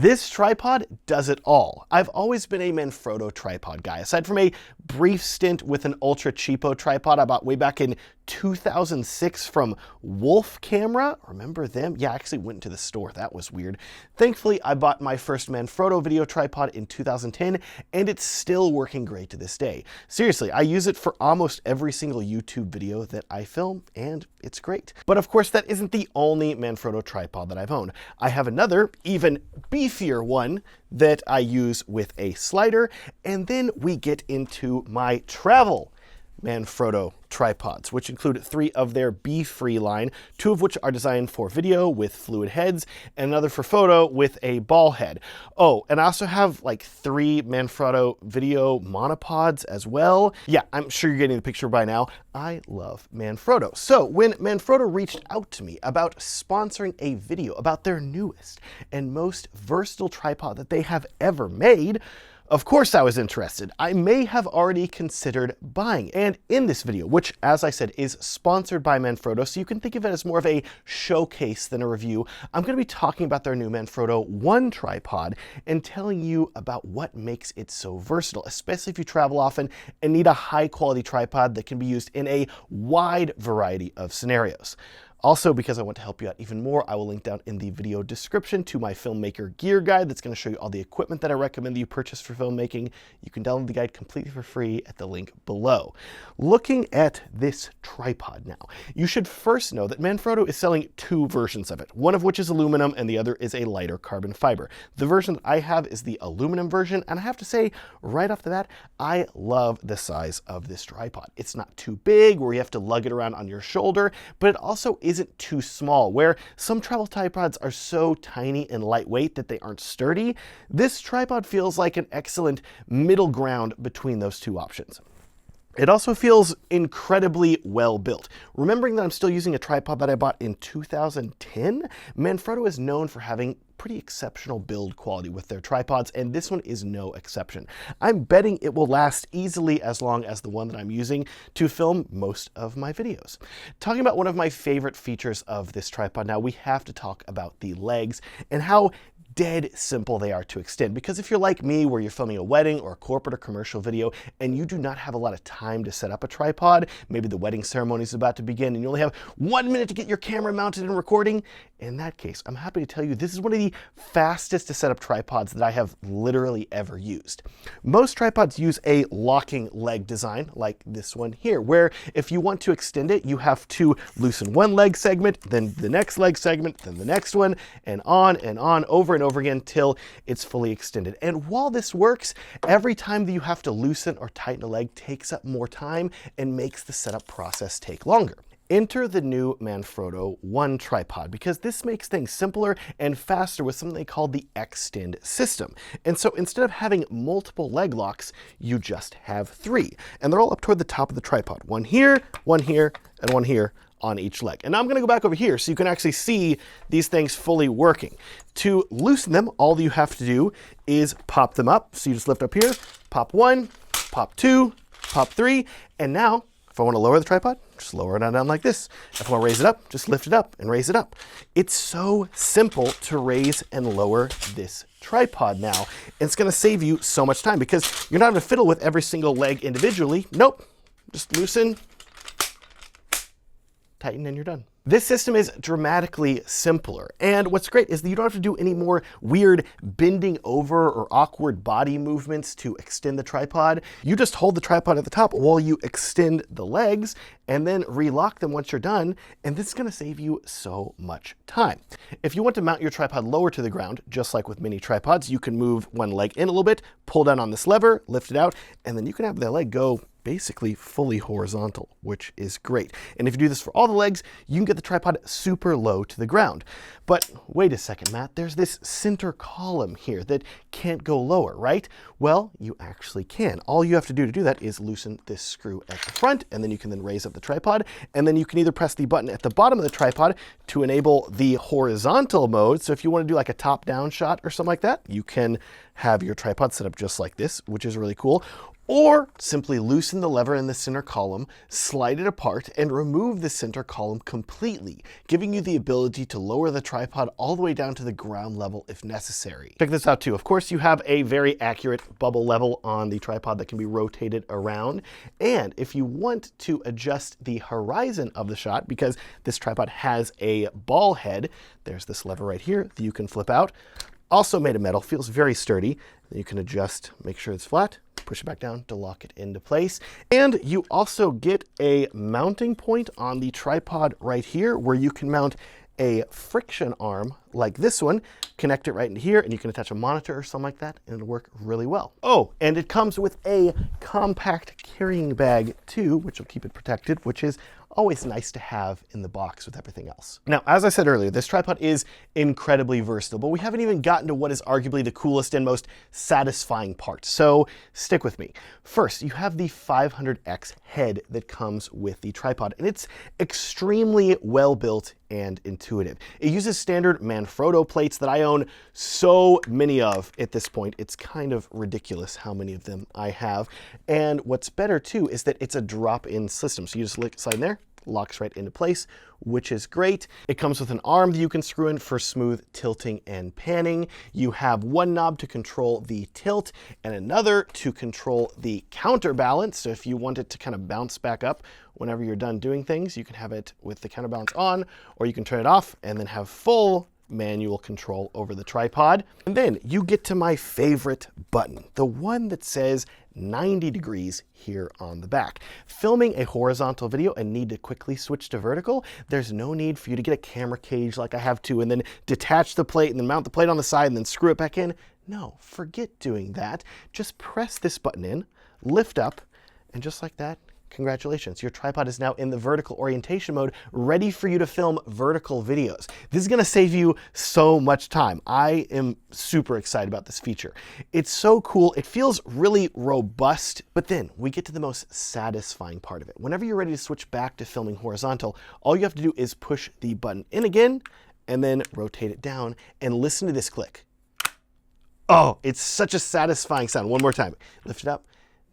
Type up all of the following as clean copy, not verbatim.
This tripod does it all. I've always been a Manfrotto tripod guy. Aside from a brief stint with an ultra cheapo tripod I bought way back in 2006 from Wolf Camera. Remember them? Yeah, I actually went to the store. That was weird. Thankfully, I bought my first Manfrotto video tripod in 2010, and it's still working great to this day. Seriously, I use it for almost every single YouTube video that I film, and it's great. But of course, that isn't the only Manfrotto tripod that I've owned. I have another, even beefier one that I use with a slider, and then we get into my travel Manfrotto tripods, which include 3 of their B-free line, 2 of which are designed for video with fluid heads, and another for photo with a ball head. Oh, and I also have like 3 Manfrotto video monopods as well. Yeah, I'm sure you're getting the picture by now. I love Manfrotto. So when Manfrotto reached out to me about sponsoring a video about their newest and most versatile tripod that they have ever made, of course I was interested. I may have already considered buying. And in this video, which as I said is sponsored by Manfrotto, so you can think of it as more of a showcase than a review, I'm going to be talking about their new Manfrotto ONE tripod and telling you about what makes it so versatile, especially if you travel often and need a high quality tripod that can be used in a wide variety of scenarios. Also, because I want to help you out even more, I will link down in the video description to my filmmaker gear guide that's going to show you all the equipment that I recommend that you purchase for filmmaking. You can download the guide completely for free at the link below. Looking at this tripod now, you should first know that Manfrotto is selling 2 versions of it, one of which is aluminum and the other is a lighter carbon fiber. The version that I have is the aluminum version, and I have to say right off the bat, I love the size of this tripod. It's not too big where you have to lug it around on your shoulder, but it also isn't too small, where some travel tripods are so tiny and lightweight that they aren't sturdy. This tripod feels like an excellent middle ground between those 2 options. It also feels incredibly well built. Remembering that I'm still using a tripod that I bought in 2010, Manfrotto is known for having pretty exceptional build quality with their tripods, and this one is no exception. I'm betting it will last easily as long as the one that I'm using to film most of my videos. Talking about one of my favorite features of this tripod now, we have to talk about the legs and how dead simple they are to extend. Because if you're like me, where you're filming a wedding or a corporate or commercial video and you do not have a lot of time to set up a tripod, maybe the wedding ceremony is about to begin and you only have 1 minute to get your camera mounted and recording, in that case, I'm happy to tell you this is one of the fastest to set up tripods that I have literally ever used. Most tripods use a locking leg design like this one here, where if you want to extend it, you have to loosen one leg segment, then the next leg segment, then the next one, and on over and over again till it's fully extended. And while this works, every time that you have to loosen or tighten a leg takes up more time and makes the setup process take longer. Enter the new Manfrotto ONE tripod, because this makes things simpler and faster with something they call the XTEND system. And so instead of having multiple leg locks, you just have 3. And they're all up toward the top of the tripod. One here, and one here on each leg. And now I'm going to go back over here so you can actually see these things fully working. To loosen them, all you have to do is pop them up. So you just lift up here, pop 1, pop 2, pop 3, and now if I want to lower the tripod, just lower it down like this. If I want to raise it up, just lift it up and raise it up. It's so simple to raise and lower this tripod now. And it's going to save you so much time because you're not going to fiddle with every single leg individually. Nope. Just loosen, tighten, and you're done. This system is dramatically simpler, and what's great is that you don't have to do any more weird bending over or awkward body movements to extend the tripod. You just hold the tripod at the top while you extend the legs and then relock them once you're done, and this is going to save you so much time. If you want to mount your tripod lower to the ground, just like with mini tripods, you can move one leg in a little bit, pull down on this lever, lift it out, and then you can have that leg go basically fully horizontal, which is great. And if you do this for all the legs, you can get the tripod super low to the ground. But wait a second, Matt, there's this center column here that can't go lower, right? Well, you actually can. All you have to do that is loosen this screw at the front, and then you can then raise up the tripod, and then you can either press the button at the bottom of the tripod to enable the horizontal mode. So if you want to do like a top-down shot or something like that, you can have your tripod set up just like this, which is really cool. Or simply loosen the lever in the center column, slide it apart, and remove the center column completely, giving you the ability to lower the tripod all the way down to the ground level if necessary. Check this out too. Of course, you have a very accurate bubble level on the tripod that can be rotated around. And if you want to adjust the horizon of the shot, because this tripod has a ball head, there's this lever right here that you can flip out. Also made of metal, feels very sturdy. You can adjust, make sure it's flat, push it back down to lock it into place. And you also get a mounting point on the tripod right here where you can mount a friction arm like this one, connect it right into here, and you can attach a monitor or something like that, and it'll work really well. Oh, and it comes with a compact carrying bag too, which will keep it protected, which is always nice to have in the box with everything else. Now, as I said earlier, this tripod is incredibly versatile, but we haven't even gotten to what is arguably the coolest and most satisfying part. So stick with me. First, you have the 500X head that comes with the tripod, and it's extremely well built and intuitive. It uses standard Manfrotto plates that I own so many of at this point. It's kind of ridiculous how many of them I have. And what's better too is that it's a drop-in system. So you just slide in there, locks right into place, which is great. It comes with an arm that you can screw in for smooth tilting and panning. You have one knob to control the tilt and another to control the counterbalance. So if you want it to kind of bounce back up whenever you're done doing things, you can have it with the counterbalance on, or you can turn it off and then have full manual control over the tripod. And then you get to my favorite button, the one that says 90 degrees here on the back. Filming a horizontal video and need to quickly switch to vertical, there's no need for you to get a camera cage like I have to and then detach the plate and then mount the plate on the side and then screw it back in. No, forget doing that. Just press this button in, lift up, and just like that, congratulations, your tripod is now in the vertical orientation mode, ready for you to film vertical videos. This is gonna save you so much time. I am super excited about this feature. It's so cool, it feels really robust, but then we get to the most satisfying part of it. Whenever you're ready to switch back to filming horizontal, all you have to do is push the button in again, and then rotate it down, and listen to this click. Oh, it's such a satisfying sound. One more time, lift it up.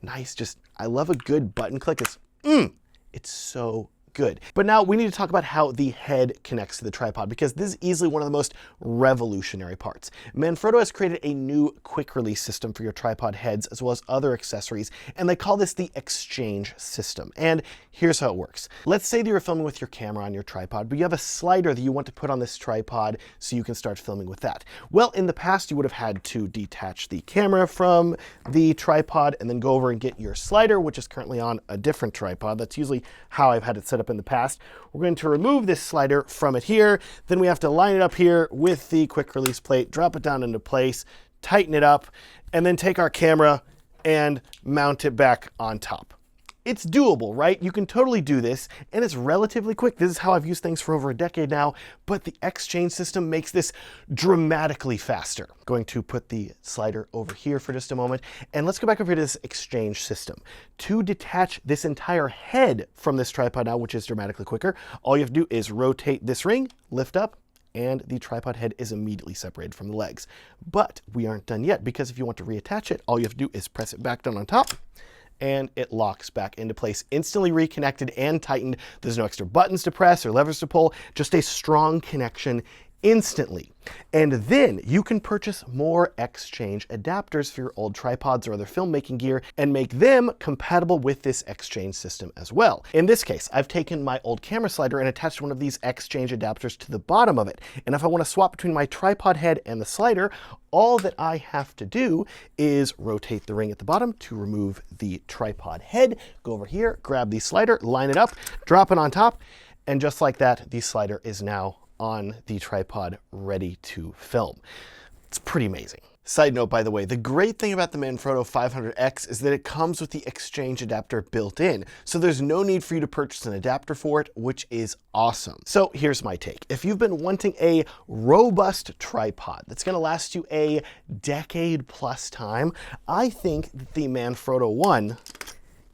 Nice, I love a good button click. It's so good. But now we need to talk about how the head connects to the tripod, because this is easily one of the most revolutionary parts. Manfrotto has created a new quick release system for your tripod heads as well as other accessories, and they call this the XCHANGE system. And here's how it works. Let's say that you're filming with your camera on your tripod, but you have a slider that you want to put on this tripod so you can start filming with that. Well, in the past, you would have had to detach the camera from the tripod and then go over and get your slider, which is currently on a different tripod. That's usually how I've had it set up in the past. We're going to remove this slider from it here. Then we have to line it up here with the quick release plate, drop it down into place, tighten it up, and then take our camera and mount it back on top. It's doable, right? You can totally do this, and it's relatively quick. This is how I've used things for over a decade now, but the XChange system makes this dramatically faster. I'm going to put the slider over here for just a moment, and let's go back over here to this XChange system. To detach this entire head from this tripod now, which is dramatically quicker, all you have to do is rotate this ring, lift up, and the tripod head is immediately separated from the legs. But we aren't done yet, because if you want to reattach it, all you have to do is press it back down on top, and it locks back into place, instantly reconnected and tightened. There's no extra buttons to press or levers to pull, just a strong connection instantly. And then you can purchase more XChange adapters for your old tripods or other filmmaking gear and make them compatible with this XChange system as well. In this case, I've taken my old camera slider and attached one of these XChange adapters to the bottom of it. And if I want to swap between my tripod head and the slider, all that I have to do is rotate the ring at the bottom to remove the tripod head, go over here, grab the slider, line it up, drop it on top, and just like that, the slider is now on the tripod ready to film. It's pretty amazing. Side note, by the way, the great thing about the Manfrotto 500X is that it comes with the XChange adapter built in, so there's no need for you to purchase an adapter for it, which is awesome. So here's my take. If you've been wanting a robust tripod that's gonna last you a decade plus time, I think that the Manfrotto ONE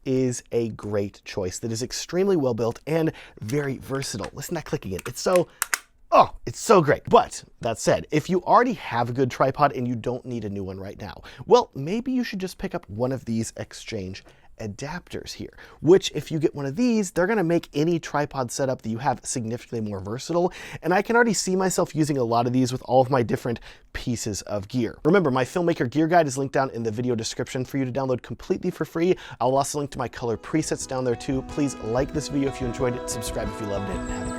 is a great choice that is extremely well built and very versatile. Listen to that click again. It's so Oh, it's so great. But that said, if you already have a good tripod and you don't need a new one right now, well, maybe you should just pick up one of these XCHANGE adapters here, which if you get one of these, they're gonna make any tripod setup that you have significantly more versatile. And I can already see myself using a lot of these with all of my different pieces of gear. Remember, my Filmmaker gear guide is linked down in the video description for you to download completely for free. I'll also link to my color presets down there too. Please like this video if you enjoyed it, subscribe if you loved it, and have a great day.